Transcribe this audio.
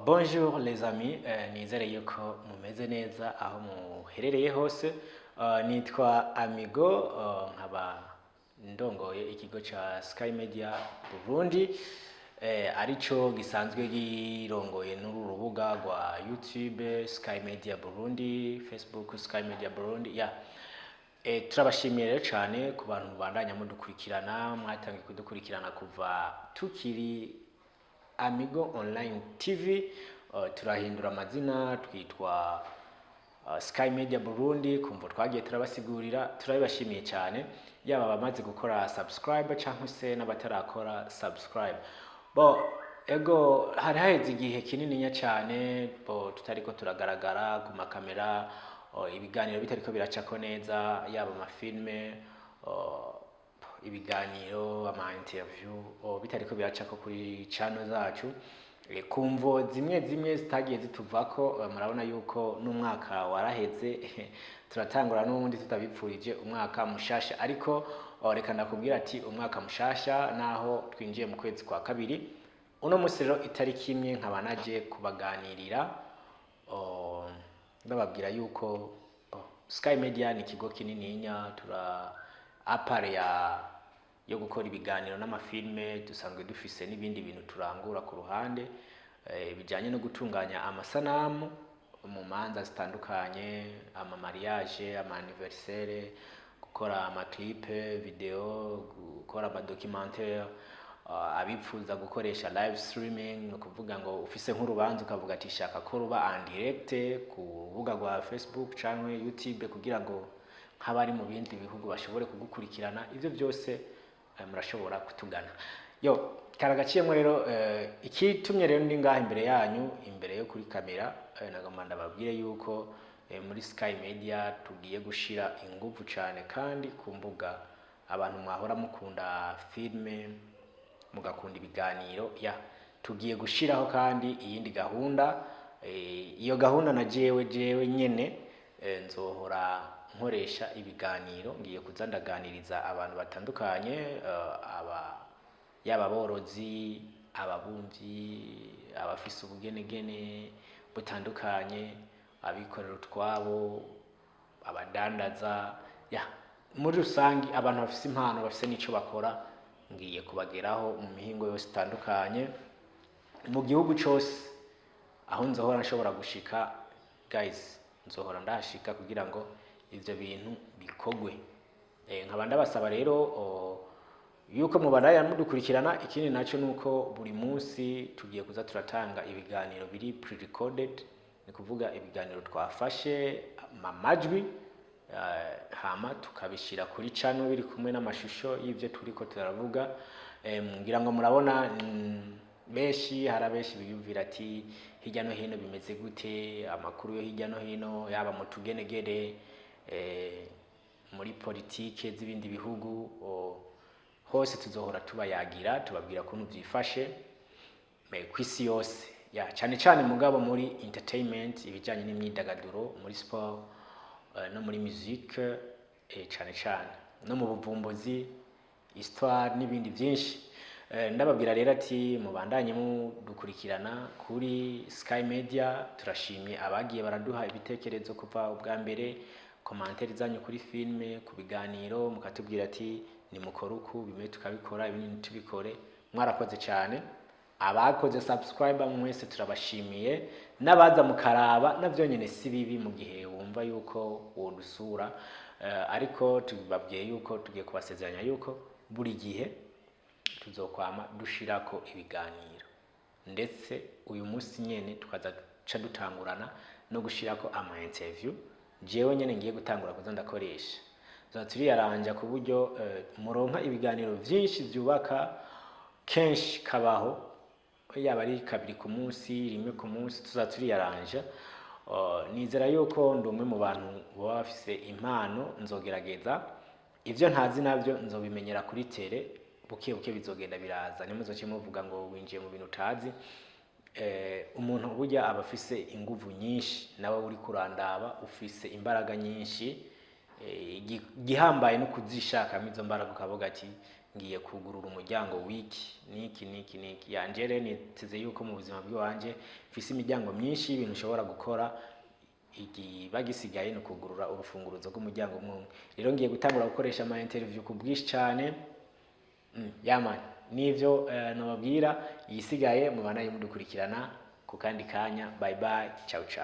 Bonjour les amis, nizere yuko mumeze neza aho muherereye hose. Nitwa Amigo, nkaba ndongoye ikigo ca Sky Media Burundi, arico gisanzwe girongoye n'uru rubuga rwa YouTube Sky Media Burundi, Facebook Sky Media Burundi. Turabashimiye rero cyane ku bantu bandanya mudukurikirana, mwatangiye kudukurikirana kuva tukiri Amigo Online TV. Turahindura amazina twitwa Sky Media Burundi, kumva twagiye turabasigurira, turabibashimiye cyane, yaba bamaze gukora subscribe cyangwa se n'abatarakora subscribe. Ego hari haheze igihe kinini cyane tutariko turagaragara ku makamera, ibiganiro bitariko biracako neza, yaba amafilme, ibiganiro, ama interview bitariko biracako kuri channel zacu. Kumvo zimwe zitagiye zituvako, murabona yuko n'umwaka waraheze turatangura n'ubundi tutabipfurije umwaka mushasha, ariko reka ndakubwira ati umwaka mushasha naho twinjiye mu kwezi kwa kabiri. Uno musi rero itariki imwe nkaba naje kubaganirira, ndababwira yuko Sky Media ni ikigo kinininya, apare yo gukora ibiganiro n'amafilme, dusanzwe dufise n'ibindi bintu turangura ku ruhande bijanye no gutunganya amasanamu mu manza zitandukanye, ama mariage, ama anniversaire, gukora ama clip video, gukora ama documentaire, abipfuza gukoresha live streaming, no kuvuga ngo ufise nk'urubanza ukavuga ati shaka ko ruba en direct ku rubuga rwa Facebook canke YouTube kugira ngo nk'abari mu bindi bihugu bashobore kugukurikirana. Ivyo byose murashobora kutugana. Karagaciyemo rero, ikitumye rero ndi ngaha imbere yanyu, imbere yo kuri kamera, nagomba ndababwire yuko muri Sky Media tugiye gushira ingufu cyane kandi ku mbuga abantu mwahora mukunda filme, mugakunda ibiganiro, tugiye gushiraho kandi iyindi gahunda. Iyo gahunda na jewe nyene nzohora nkoresha ibiganiro, ngiye kuza ndaganiriza abantu batandukanye, yaba aborozi, ababumvyi, abafise ubugenegene butandukanye, abikorera utwabo, abadandaza, muri rusangi abantu bafise impano, bafise n'ico bakora, ngiye kubageraho mu mihingo yose itandukanye mu gihugu cyose. Aho nzohora nshobora gushika, guys, nzohora ndashika kugira ngo ivyo bintu bikogwe. Nkaba ndabasaba rero yuko mubandanya mudukurikirana. Ikindi naco nuko buri munsi tugiye kuza turatanga ibiganiro biri pre-recorded, ni kuvuga ibiganiro twafashe amajwi, hama tukabishira kuri channel biri kumwe n'amashusho y'ivyo turiko turavuga. Ngira ngo murabona benshi, harabeshi biyumvira ati hirya no hino bimeze gute, amakuru yo hirya no hino, yaba mu tugenegere, muri politike z'ibindi bihugu, hose tuzohora tubayagira, tubabwira ko byifashe kw'isi yose, cyane cyane mugabo muri entertainment, ibijanye n'imyidagaduro, muri sport, no muri musique, cyane no mu buvumbuzi, histoire n'ibindi byinshi. Ndababwira rero ati mubandanye mudukurikirana kuri Sky Media. Turashimye abagiye baraduha ibitekerezo kuva ubwa mbere, commentaire zanyu kuri filme, ku biganiro, mukatubwira ati ni mukora uku, bimwe tukabikora, ibindi tubikore. Mwarakoze cyane. Abakoze subscribe mwese turabashimiye, n'abaza mukaraba navyo nyene si bibi mu gihe wumva yuko wodusura, ariko tubabwiye yuko tugiye kubasezeranya yuko buri gihe tuzokwama dushirako ibiganiro, ndetse uyu munsi nyene tukaza dutangurana no gushirako ama interview. Jewe nyene ngiye gutangura kuza ndakoresha, turiyaranja ku buryo muronka ibiganiro vyinshi vyubaka kenshi kabaho, yaba ari kabiri ku munsi, rimwe ku munsi, turiyaranja. Nizera yuko ndi umwe mu bantu baba bafise impano, nzogerageza ivyo ntazi navyo nzobimenyera kuri tele, buke bizogenda biraza. Nimuzoce muvuga ngo winjiye mu bintu utazi. Umuntu burya aba afise inguvu nyinshi, nawe uri kurandaba ufise imbaraga nyinshi, gihambaye no kuzishaka izo mbaraga, ukavuga ati ngiye kugurura umuryango wiki niki yanjere niteze yuko mu buzima bw'iwanje mfise imiryango myinshi y'ibintu ushobora gukora, bagisigaye no kugurura urufunguruzo rw'umuryango umwe. Rero ngiye gutangura gukoresha ama interview ku bwinshi cyane. Yaman nivyo nababwira, igisigaye mubana mudukurikirana ku kandi kanya. Bye bye, ciao ciao.